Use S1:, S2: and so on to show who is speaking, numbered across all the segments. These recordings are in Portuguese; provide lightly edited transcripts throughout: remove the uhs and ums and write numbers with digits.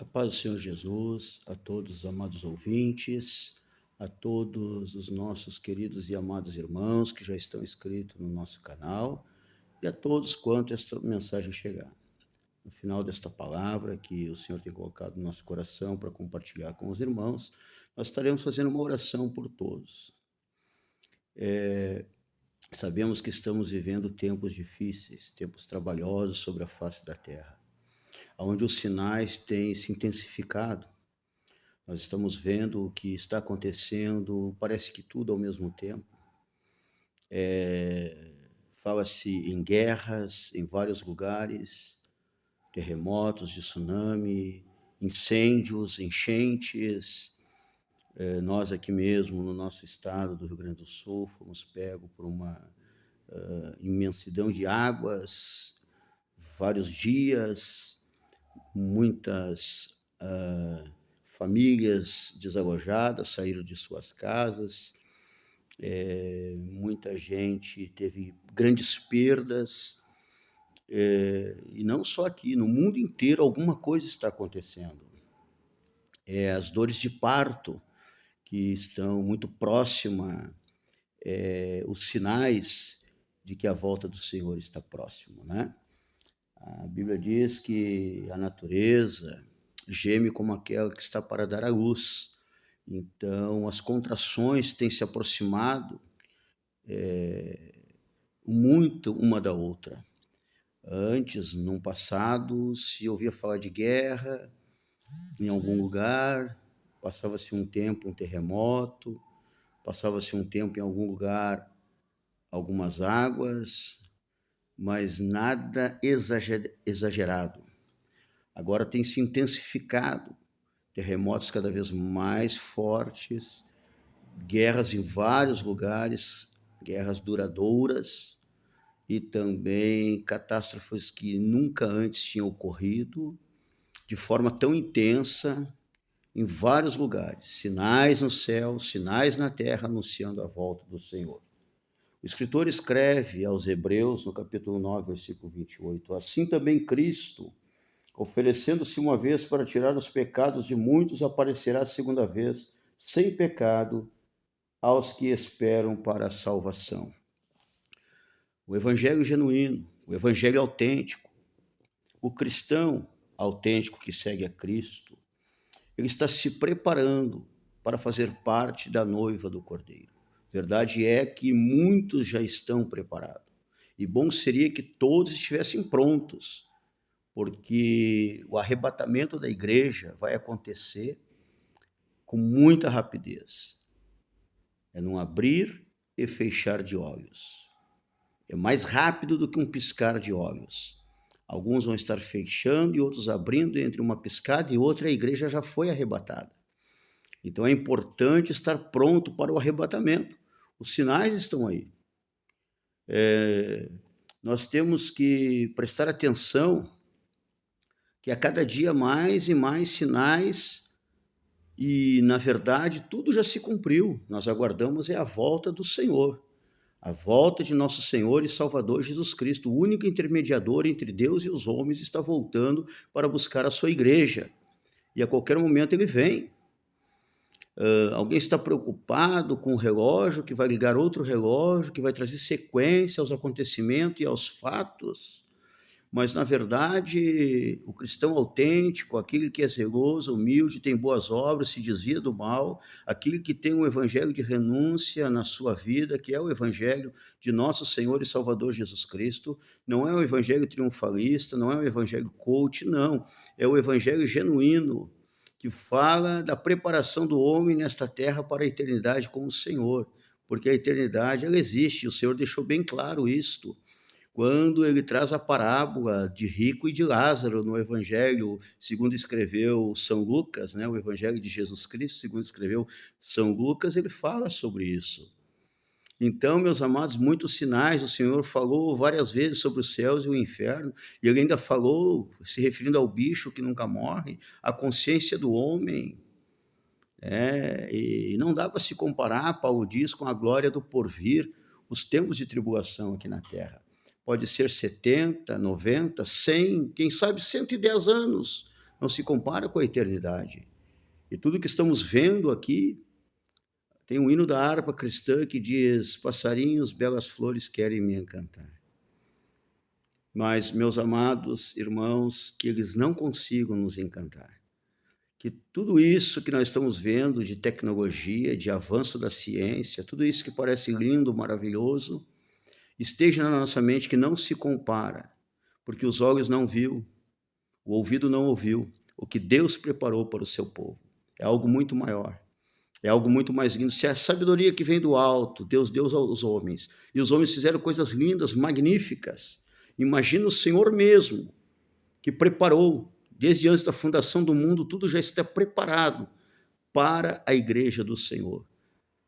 S1: A paz do Senhor Jesus, a todos os amados ouvintes, a todos os nossos queridos e amados irmãos que já estão inscritos no nosso canal e a todos quanto esta mensagem chegar. No final desta palavra que o Senhor tem colocado no nosso coração para compartilhar com os irmãos, nós estaremos fazendo uma oração por todos. Sabemos que estamos vivendo tempos difíceis, tempos trabalhosos sobre a face da terra, onde os sinais têm se intensificado. Nós estamos vendo o que está acontecendo, parece que tudo ao mesmo tempo. Fala-se em guerras em vários lugares, terremotos, de tsunami, incêndios, enchentes. Nós aqui mesmo, no nosso estado do Rio Grande do Sul, fomos pegos por uma imensidão de águas, vários dias, muitas famílias desalojadas saíram de suas casas, muita gente teve grandes perdas, e não só aqui, no mundo inteiro alguma coisa está acontecendo. As dores de parto que estão muito próximas, os sinais de que a volta do Senhor está próximo, né? A Bíblia diz que a natureza geme como aquela que está para dar à luz. Então, as contrações têm se aproximado muito uma da outra. Antes, no passado, se ouvia falar de guerra em algum lugar, passava-se um tempo um terremoto, passava-se um tempo em algum lugar algumas águas, mas nada exagerado. Agora tem se intensificado, terremotos cada vez mais fortes, guerras em vários lugares, guerras duradouras e também catástrofes que nunca antes tinham ocorrido, de forma tão intensa, em vários lugares. Sinais no céu, sinais na terra, anunciando a volta do Senhor. O escritor escreve aos Hebreus, no capítulo 9, versículo 28, assim também Cristo, oferecendo-se uma vez para tirar os pecados de muitos, aparecerá a segunda vez, sem pecado, aos que esperam para a salvação. O evangelho genuíno, o evangelho autêntico, o cristão autêntico que segue a Cristo, ele está se preparando para fazer parte da noiva do Cordeiro. Verdade é que muitos já estão preparados. E bom seria que todos estivessem prontos, porque o arrebatamento da igreja vai acontecer com muita rapidez. É num abrir e fechar de olhos. É mais rápido do que um piscar de olhos. Alguns vão estar fechando e outros abrindo, entre uma piscada e outra a igreja já foi arrebatada. Então é importante estar pronto para o arrebatamento. Os sinais estão aí. Nós temos que prestar atenção que a cada dia mais e mais sinais e, na verdade, tudo já se cumpriu. Nós aguardamos a volta do Senhor. A volta de nosso Senhor e Salvador Jesus Cristo, o único intermediador entre Deus e os homens, está voltando para buscar a sua igreja. E a qualquer momento ele vem. Alguém está preocupado com o relógio, que vai ligar outro relógio, que vai trazer sequência aos acontecimentos e aos fatos, mas na verdade o cristão autêntico, aquele que é zeloso, humilde, tem boas obras, se desvia do mal, aquele que tem um evangelho de renúncia na sua vida, que é o evangelho de nosso Senhor e Salvador Jesus Cristo, não é um evangelho triunfalista, não é um evangelho coach, não, é o evangelho genuíno, que fala da preparação do homem nesta terra para a eternidade com o Senhor, porque a eternidade ela existe, e o Senhor deixou bem claro isto, quando ele traz a parábola de rico e de Lázaro no Evangelho, segundo escreveu São Lucas, né? O Evangelho de Jesus Cristo, segundo escreveu São Lucas, ele fala sobre isso. Então, meus amados, muitos sinais, o Senhor falou várias vezes sobre os céus e o inferno, e ele ainda falou, se referindo ao bicho que nunca morre, a consciência do homem. E não dá para se comparar, Paulo diz, com a glória do porvir, os tempos de tribulação aqui na terra. Pode ser 70, 90, 100, quem sabe 110 anos, não se compara com a eternidade. E tudo que estamos vendo aqui, tem um hino da harpa cristã que diz: passarinhos, belas flores querem me encantar. Mas, meus amados irmãos, que eles não consigam nos encantar. Que tudo isso que nós estamos vendo de tecnologia, de avanço da ciência, tudo isso que parece lindo, maravilhoso, esteja na nossa mente que não se compara, porque os olhos não viu, o ouvido não ouviu, o que Deus preparou para o seu povo. É algo muito maior, é algo muito mais lindo. Se a sabedoria que vem do alto, Deus deu aos homens, e os homens fizeram coisas lindas, magníficas, imagina o Senhor mesmo, que preparou, desde antes da fundação do mundo, tudo já está preparado para a igreja do Senhor,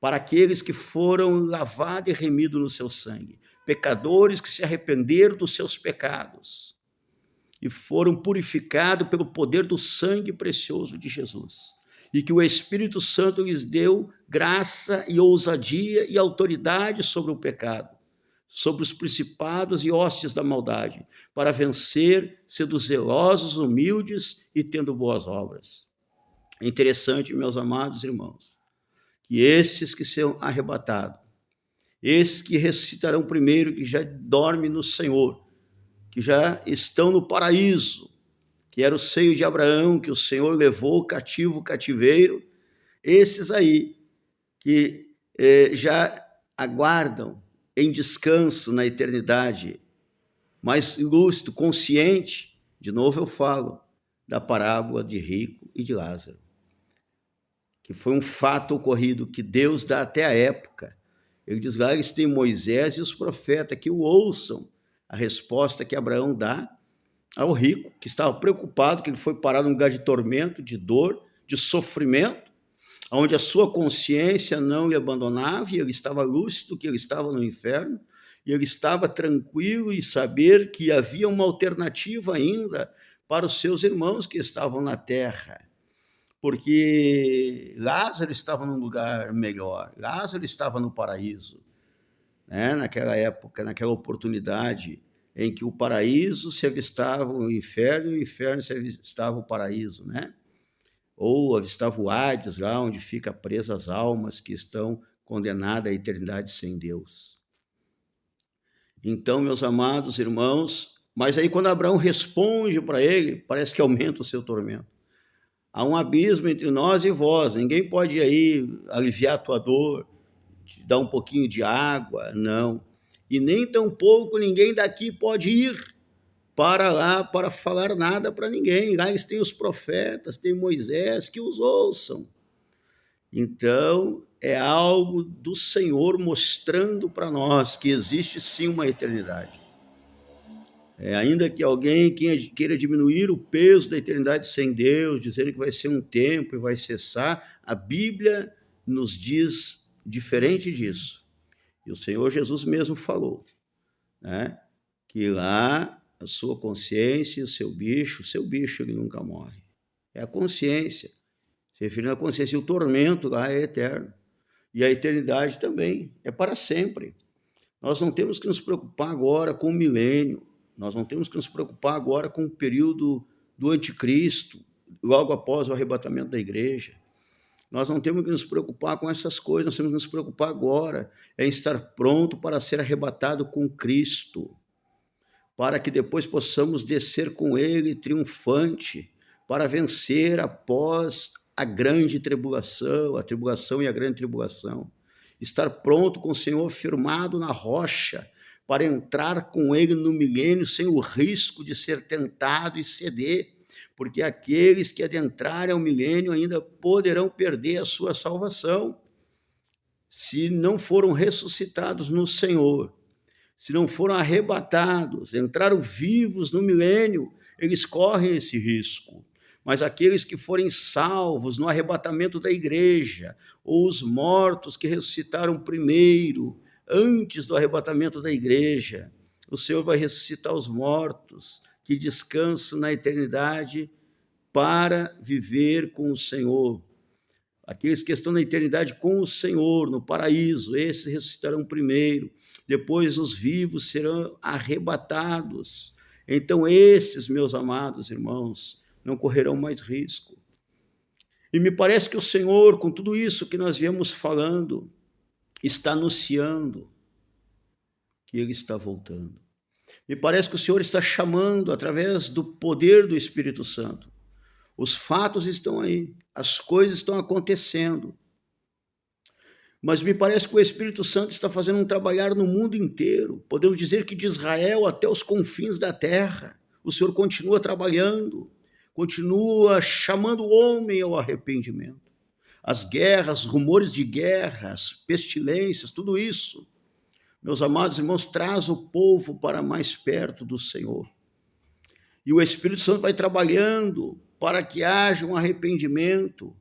S1: para aqueles que foram lavados e remidos no seu sangue, pecadores que se arrependeram dos seus pecados e foram purificados pelo poder do sangue precioso de Jesus, e que o Espírito Santo lhes deu graça e ousadia e autoridade sobre o pecado, sobre os principados e hostes da maldade, para vencer, sendo zelosos, humildes e tendo boas obras. É interessante, meus amados irmãos, que esses que serão arrebatados, esses que ressuscitarão primeiro, que já dormem no Senhor, que já estão no paraíso, que era o seio de Abraão, que o Senhor levou cativo, cativeiro, esses aí que já aguardam em descanso na eternidade, mais lúcido, consciente, de novo eu falo da parábola de rico e de Lázaro, que foi um fato ocorrido que Deus dá até a época. Ele diz lá, eles têm Moisés e os profetas que o ouçam, a resposta que Abraão dá ao rico, que estava preocupado, que ele foi parar num lugar de tormento, de dor, de sofrimento, onde a sua consciência não lhe abandonava, e ele estava lúcido que ele estava no inferno, e ele estava tranquilo em saber que havia uma alternativa ainda para os seus irmãos que estavam na terra, porque Lázaro estava num lugar melhor, Lázaro estava no paraíso, né? Naquela época, naquela oportunidade em que o paraíso se avistava o inferno e o inferno se avistava o paraíso, né? Ou avistava o Hades, lá onde fica presas as almas que estão condenadas à eternidade sem Deus. Então, meus amados irmãos, mas aí quando Abraão responde para ele, parece que aumenta o seu tormento. Há um abismo entre nós e vós, ninguém pode aí aliviar a tua dor, te dar um pouquinho de água, não. E nem tampouco ninguém daqui pode ir para lá para falar nada para ninguém. Lá eles têm os profetas, tem Moisés, que os ouçam. Então, é algo do Senhor mostrando para nós que existe sim uma eternidade. Ainda que alguém queira diminuir o peso da eternidade sem Deus, dizendo que vai ser um tempo e vai cessar, a Bíblia nos diz diferente disso. E o Senhor Jesus mesmo falou, né, que lá a sua consciência, o seu bicho ele nunca morre. É a consciência, se referindo à consciência, e o tormento lá é eterno. E a eternidade também é para sempre. Nós não temos que nos preocupar agora com o milênio, nós não temos que nos preocupar agora com o período do anticristo, logo após o arrebatamento da igreja. Nós não temos que nos preocupar com essas coisas, nós temos que nos preocupar agora em estar pronto para ser arrebatado com Cristo, para que depois possamos descer com Ele triunfante, para vencer após a grande tribulação, a tribulação e a grande tribulação. Estar pronto com o Senhor firmado na rocha, para entrar com Ele no milênio sem o risco de ser tentado e ceder, porque aqueles que adentrarem ao milênio ainda poderão perder a sua salvação, se não foram ressuscitados no Senhor, se não foram arrebatados, entraram vivos no milênio, eles correm esse risco. Mas aqueles que forem salvos no arrebatamento da igreja, ou os mortos que ressuscitaram primeiro, antes do arrebatamento da igreja, o Senhor vai ressuscitar os mortos que descansam na eternidade para viver com o Senhor. Aqueles que estão na eternidade com o Senhor, no paraíso, esses ressuscitarão primeiro, depois os vivos serão arrebatados. Então esses, meus amados irmãos, não correrão mais risco. E me parece que o Senhor, com tudo isso que nós viemos falando, está anunciando que Ele está voltando. Me parece que o Senhor está chamando através do poder do Espírito Santo. Os fatos estão aí, as coisas estão acontecendo. Mas me parece que o Espírito Santo está fazendo um trabalhar no mundo inteiro. Podemos dizer que de Israel até os confins da terra, o Senhor continua trabalhando, continua chamando o homem ao arrependimento. As guerras, rumores de guerras, pestilências, tudo isso, meus amados irmãos, traz o povo para mais perto do Senhor. E o Espírito Santo vai trabalhando para que haja um arrependimento,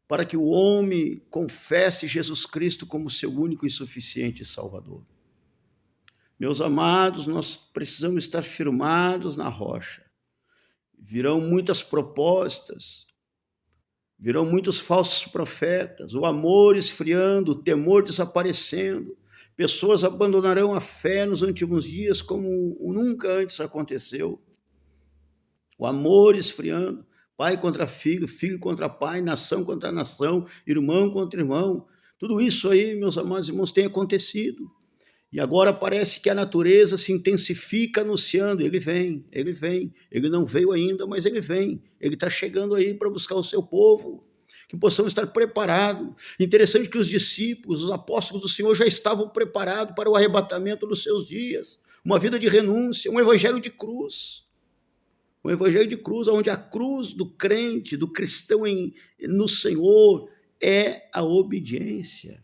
S1: para que o homem confesse Jesus Cristo como seu único e suficiente Salvador. Meus amados, nós precisamos estar firmados na rocha. Virão muitas propostas, virão muitos falsos profetas, o amor esfriando, o temor desaparecendo. Pessoas abandonarão a fé nos últimos dias como nunca antes aconteceu. O amor esfriando. Pai contra filho, filho contra pai, nação contra nação, irmão contra irmão. Tudo isso aí, meus amados irmãos, tem acontecido. E agora parece que a natureza se intensifica anunciando, ele vem, ele não veio ainda, mas ele vem, ele está chegando aí para buscar o seu povo, que possamos estar preparados. Interessante que os discípulos, os apóstolos do Senhor já estavam preparados para o arrebatamento dos seus dias, uma vida de renúncia, um evangelho de cruz. O evangelho de cruz, onde a cruz do crente, do cristão no Senhor, é a obediência.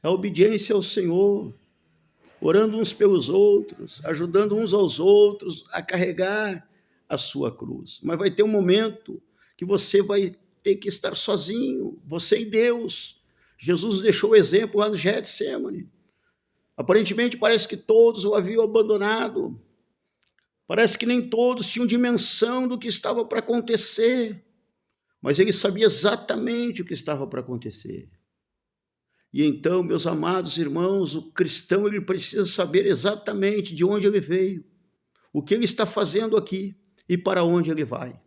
S1: A obediência ao Senhor, orando uns pelos outros, ajudando uns aos outros a carregar a sua cruz. Mas vai ter um momento que você vai ter que estar sozinho, você e Deus. Jesus deixou o exemplo lá no Getsemane. Aparentemente parece que todos o haviam abandonado. Parece que nem todos tinham dimensão do que estava para acontecer, mas ele sabia exatamente o que estava para acontecer. E então, meus amados irmãos, o cristão ele precisa saber exatamente de onde ele veio, o que ele está fazendo aqui e para onde ele vai.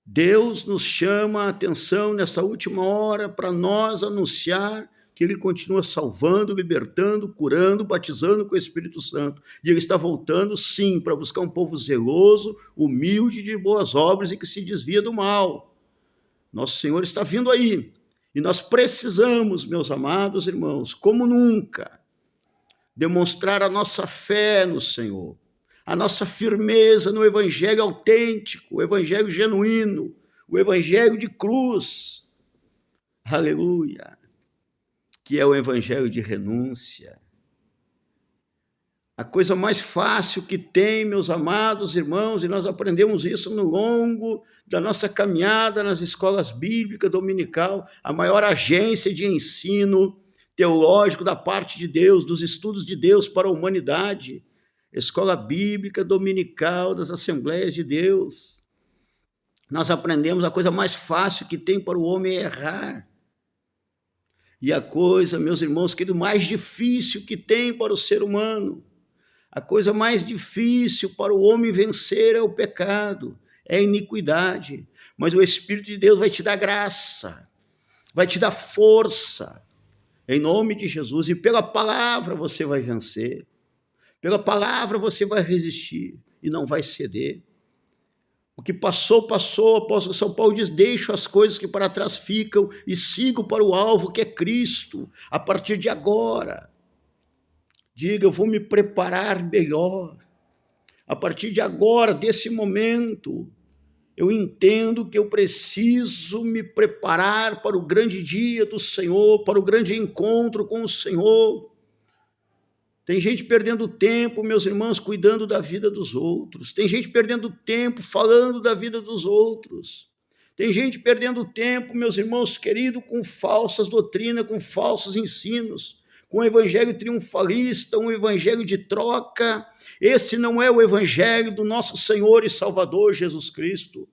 S1: Deus nos chama a atenção nessa última hora para nós anunciar que ele continua salvando, libertando, curando, batizando com o Espírito Santo. E ele está voltando, sim, para buscar um povo zeloso, humilde, de boas obras e que se desvia do mal. Nosso Senhor está vindo aí. E nós precisamos, meus amados irmãos, como nunca, demonstrar a nossa fé no Senhor, a nossa firmeza no evangelho autêntico, o evangelho genuíno, o evangelho de cruz. Aleluia! Que é o evangelho de renúncia. A coisa mais fácil que tem, meus amados irmãos, e nós aprendemos isso no longo da nossa caminhada nas escolas bíblicas dominical, a maior agência de ensino teológico da parte de Deus, dos estudos de Deus para a humanidade, escola bíblica dominical das Assembleias de Deus. Nós aprendemos a coisa mais fácil que tem para o homem é errar. E a coisa, meus irmãos, que é o mais difícil que tem para o ser humano, a coisa mais difícil para o homem vencer é o pecado, é a iniquidade. Mas o Espírito de Deus vai te dar graça, vai te dar força, em nome de Jesus. E pela palavra você vai vencer, pela palavra você vai resistir e não vai ceder. O que passou, passou. O apóstolo São Paulo diz, deixo as coisas que para trás ficam e sigo para o alvo que é Cristo, a partir de agora. Diga, eu vou me preparar melhor. A partir de agora, desse momento, eu entendo que eu preciso me preparar para o grande dia do Senhor, para o grande encontro com o Senhor. Tem gente perdendo tempo, meus irmãos, cuidando da vida dos outros. Tem gente perdendo tempo falando da vida dos outros. Tem gente perdendo tempo, meus irmãos queridos, com falsas doutrinas, com falsos ensinos, com um evangelho triunfalista, um evangelho de troca. Esse não é o evangelho do nosso Senhor e Salvador Jesus Cristo.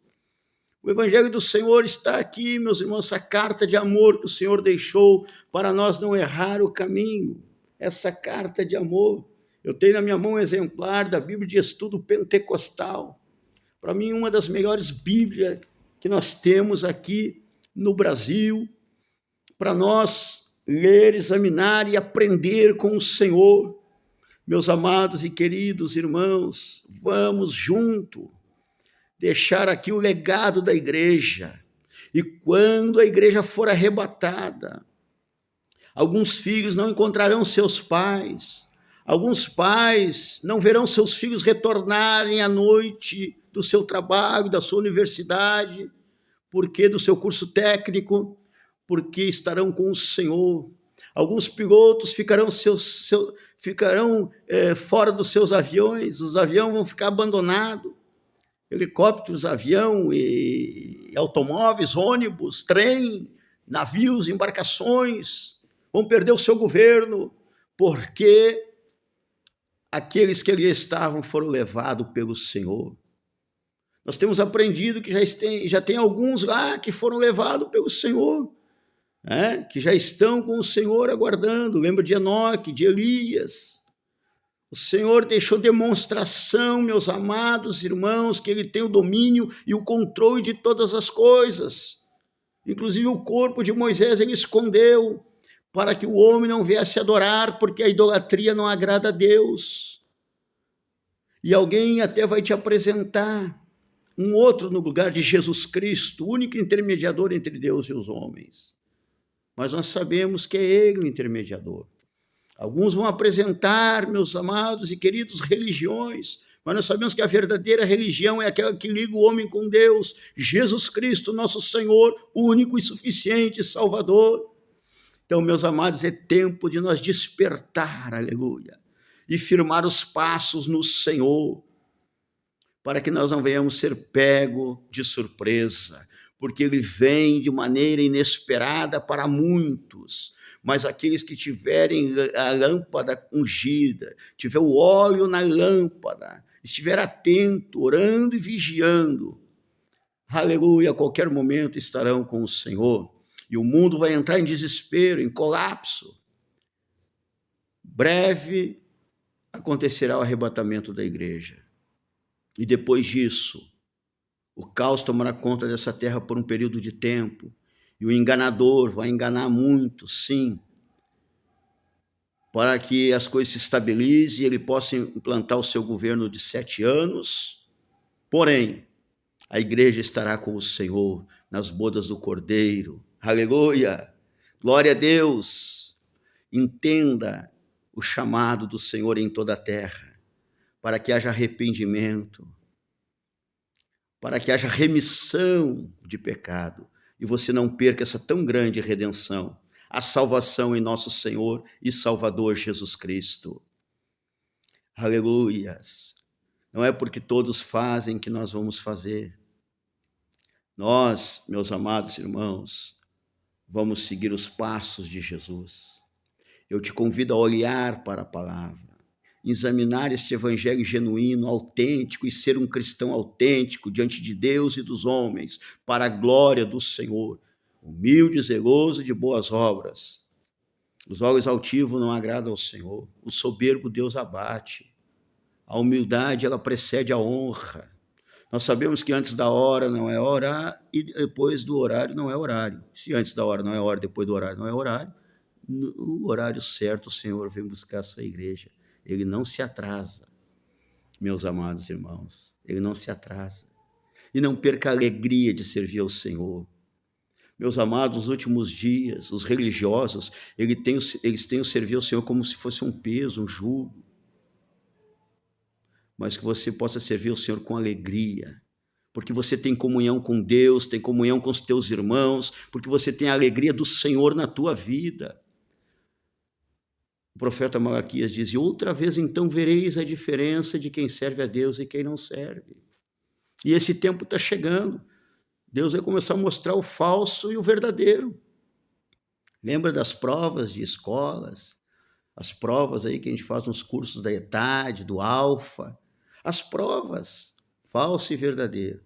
S1: O evangelho do Senhor está aqui, meus irmãos, essa carta de amor que o Senhor deixou para nós não errar o caminho. Essa carta de amor. Eu tenho na minha mão um exemplar da Bíblia de Estudo Pentecostal, para mim, uma das melhores Bíblias que nós temos aqui no Brasil, para nós ler, examinar e aprender com o Senhor. Meus amados e queridos irmãos, vamos junto deixar aqui o legado da igreja. E quando a igreja for arrebatada, alguns filhos não encontrarão seus pais, alguns pais não verão seus filhos retornarem à noite do seu trabalho, da sua universidade, porque do seu curso técnico, porque estarão com o Senhor. Alguns pilotos ficarão fora dos seus aviões, os aviões vão ficar abandonados, helicópteros, avião e automóveis, ônibus, trem, navios, embarcações, vão perder o seu governo, porque aqueles que ali estavam foram levados pelo Senhor. Nós temos aprendido que já tem alguns lá que foram levados pelo Senhor, que já estão com o Senhor aguardando. Lembra de Enoque, de Elias. O Senhor deixou demonstração, meus amados irmãos, que Ele tem o domínio e o controle de todas as coisas. Inclusive o corpo de Moisés Ele escondeu, para que o homem não viesse adorar, porque a idolatria não agrada a Deus. E alguém até vai te apresentar um outro no lugar de Jesus Cristo, o único intermediador entre Deus e os homens. Mas nós sabemos que é Ele o intermediador. Alguns vão apresentar, meus amados e queridos, religiões, mas nós sabemos que a verdadeira religião é aquela que liga o homem com Deus, Jesus Cristo, nosso Senhor, único e suficiente Salvador. Então, meus amados, é tempo de nós despertar, aleluia, e firmar os passos no Senhor, para que nós não venhamos ser pego de surpresa, porque Ele vem de maneira inesperada para muitos. Mas aqueles que tiverem a lâmpada ungida, tiver o óleo na lâmpada, estiver atento, orando e vigiando, aleluia, a qualquer momento estarão com o Senhor. E o mundo vai entrar em desespero, em colapso. Breve acontecerá o arrebatamento da igreja. E depois disso, o caos tomará conta dessa terra por um período de tempo. E o enganador vai enganar muito, sim, para que as coisas se estabilizem e ele possa implantar o seu governo de 7 anos. Porém, a igreja estará com o Senhor nas bodas do Cordeiro. Aleluia! Glória a Deus! Entenda o chamado do Senhor em toda a terra, para que haja arrependimento, para que haja remissão de pecado, e você não perca essa tão grande redenção, a salvação em nosso Senhor e Salvador Jesus Cristo. Aleluias! Não é porque todos fazem que nós vamos fazer. Nós, meus amados irmãos, vamos seguir os passos de Jesus. Eu te convido a olhar para a palavra, examinar este evangelho genuíno, autêntico, e ser um cristão autêntico diante de Deus e dos homens, para a glória do Senhor, humilde, zeloso de boas obras. Os olhos altivos não agradam ao Senhor, o soberbo Deus abate. A humildade, ela precede a honra. Nós sabemos que antes da hora não é orar e depois do horário não é horário. Se antes da hora não é hora, depois do horário não é horário, no horário certo o Senhor vem buscar a sua igreja. Ele não se atrasa, meus amados irmãos, ele não se atrasa. E não perca a alegria de servir ao Senhor. Meus amados, nos últimos dias, os religiosos, eles têm o servir ao Senhor como se fosse um peso, um jugo. Mas que você possa servir ao Senhor com alegria, porque você tem comunhão com Deus, tem comunhão com os teus irmãos, porque você tem a alegria do Senhor na tua vida. O profeta Malaquias diz: e outra vez então vereis a diferença de quem serve a Deus e quem não serve. E esse tempo está chegando. Deus vai começar a mostrar o falso e o verdadeiro. Lembra das provas de escolas? As provas aí que a gente faz nos cursos da ETAD, do Alfa. As provas, falso e verdadeiro.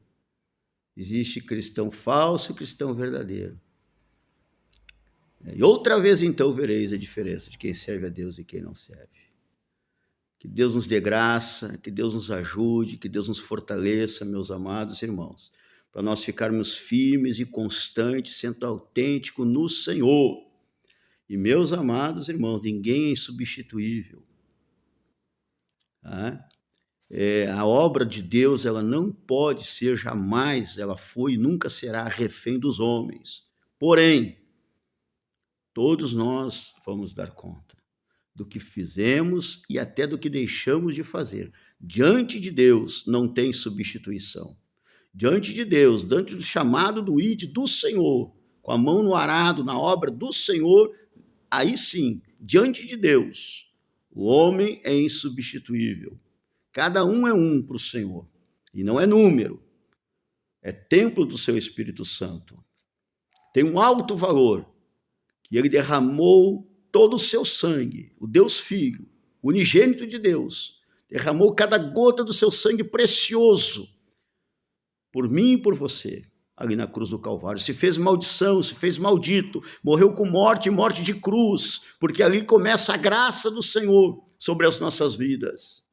S1: Existe cristão falso e cristão verdadeiro. E outra vez então vereis a diferença de quem serve a Deus e quem não serve. Que Deus nos dê graça, que Deus nos ajude, que Deus nos fortaleça, meus amados irmãos, para nós ficarmos firmes e constantes, sendo autênticos no Senhor. E, meus amados irmãos, ninguém é insubstituível. Tá? A obra de Deus, ela não pode ser jamais, ela foi e nunca será refém dos homens. Porém, todos nós vamos dar conta do que fizemos e até do que deixamos de fazer. Diante de Deus não tem substituição. Diante de Deus, diante do chamado do ID do Senhor, com a mão no arado, na obra do Senhor, aí sim, diante de Deus, o homem é insubstituível. Cada um é um para o Senhor. E não é número. É templo do seu Espírito Santo. Tem um alto valor que ele derramou todo o seu sangue, o Deus Filho, o unigênito de Deus, derramou cada gota do seu sangue precioso por mim e por você, ali na cruz do Calvário. Se fez maldição, se fez maldito, morreu com morte e morte de cruz, porque ali começa a graça do Senhor sobre as nossas vidas.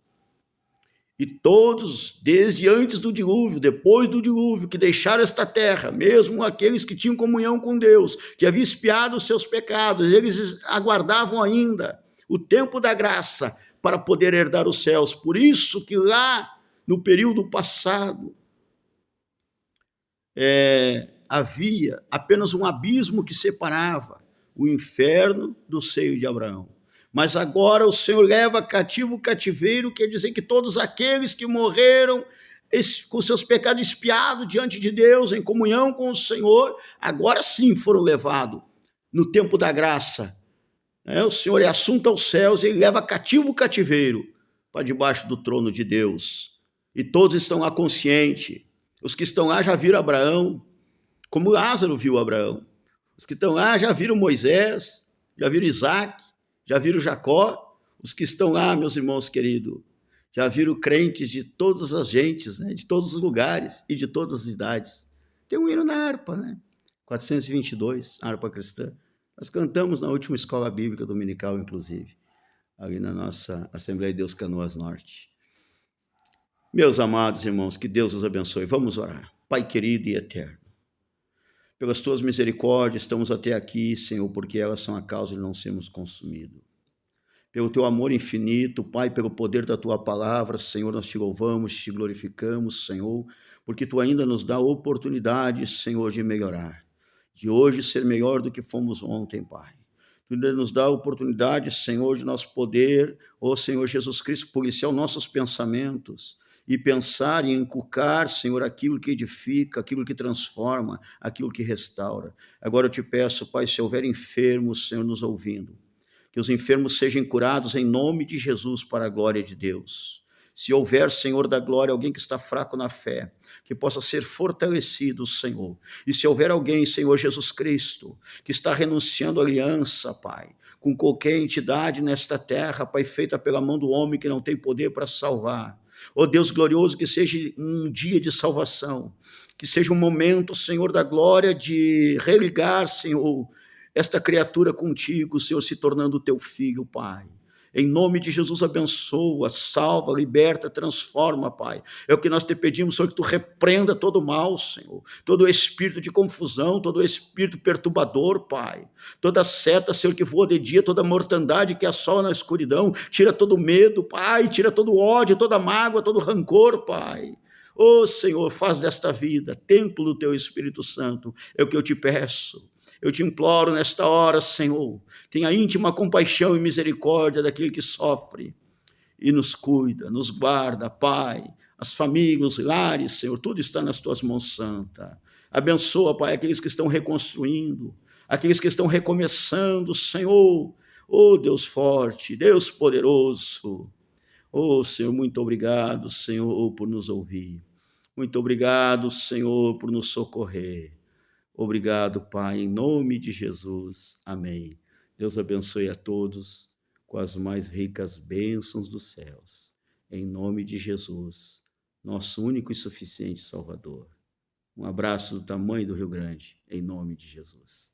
S1: E todos, desde antes do dilúvio, depois do dilúvio, que deixaram esta terra, mesmo aqueles que tinham comunhão com Deus, que haviam expiado os seus pecados, eles aguardavam ainda o tempo da graça para poder herdar os céus. Por isso que lá, no período passado, havia apenas um abismo que separava o inferno do seio de Abraão. Mas agora o Senhor leva cativo o cativeiro, quer dizer que todos aqueles que morreram com seus pecados expiados diante de Deus, em comunhão com o Senhor, agora sim foram levados no tempo da graça. O Senhor é assunto aos céus e ele leva cativo o cativeiro para debaixo do trono de Deus. E todos estão lá conscientes. Os que estão lá já viram Abraão, como Lázaro viu Abraão. Os que estão lá já viram Moisés, já viram Isaac, já viram Jacó. Os que estão lá, meus irmãos queridos, já viram crentes de todas as gentes, né? De todos os lugares e de todas as idades. Tem um hino na harpa, né? 422, harpa cristã. Nós cantamos na última escola bíblica dominical, inclusive, ali na nossa Assembleia de Deus Canoas Norte. Meus amados irmãos, que Deus os abençoe. Vamos orar. Pai querido e eterno, pelas tuas misericórdias estamos até aqui, Senhor, porque elas são a causa de não sermos consumidos. Pelo teu amor infinito, Pai, pelo poder da tua palavra, Senhor, nós te louvamos, te glorificamos, Senhor, porque tu ainda nos dá oportunidade, Senhor, de melhorar, de hoje ser melhor do que fomos ontem, Pai. Tu ainda nos dá a oportunidade, Senhor, de nós poder, Senhor Jesus Cristo, policiar os nossos pensamentos, e pensar e inculcar, Senhor, aquilo que edifica, aquilo que transforma, aquilo que restaura. Agora eu te peço, Pai, se houver enfermos, Senhor, nos ouvindo, que os enfermos sejam curados em nome de Jesus para a glória de Deus. Se houver, Senhor da glória, alguém que está fraco na fé, que possa ser fortalecido, Senhor. E se houver alguém, Senhor Jesus Cristo, que está renunciando à aliança, Pai, com qualquer entidade nesta terra, Pai, feita pela mão do homem que não tem poder para salvar, Deus glorioso, que seja um dia de salvação, que seja um momento, Senhor da glória, de religar, Senhor, esta criatura contigo, Senhor, se tornando teu filho, Pai. Em nome de Jesus, abençoa, salva, liberta, transforma, Pai. É o que nós te pedimos, Senhor, que tu repreenda todo o mal, Senhor. Todo espírito de confusão, todo espírito perturbador, Pai. Toda seta, Senhor, que voa de dia, toda mortandade que assola na escuridão. Tira todo medo, Pai. Tira todo ódio, toda mágoa, todo rancor, Pai. Senhor, faz desta vida templo do teu Espírito Santo. É o que eu te peço. Eu te imploro nesta hora, Senhor, tenha íntima compaixão e misericórdia daquele que sofre e nos cuida, nos guarda, Pai, as famílias, os lares, Senhor, tudo está nas tuas mãos santas. Abençoa, Pai, aqueles que estão reconstruindo, aqueles que estão recomeçando, Senhor, Deus forte, Deus poderoso. Senhor, muito obrigado, Senhor, por nos ouvir. Muito obrigado, Senhor, por nos socorrer. Obrigado, Pai, em nome de Jesus. Amém. Deus abençoe a todos com as mais ricas bênçãos dos céus. Em nome de Jesus, nosso único e suficiente Salvador. Um abraço do tamanho do Rio Grande, em nome de Jesus.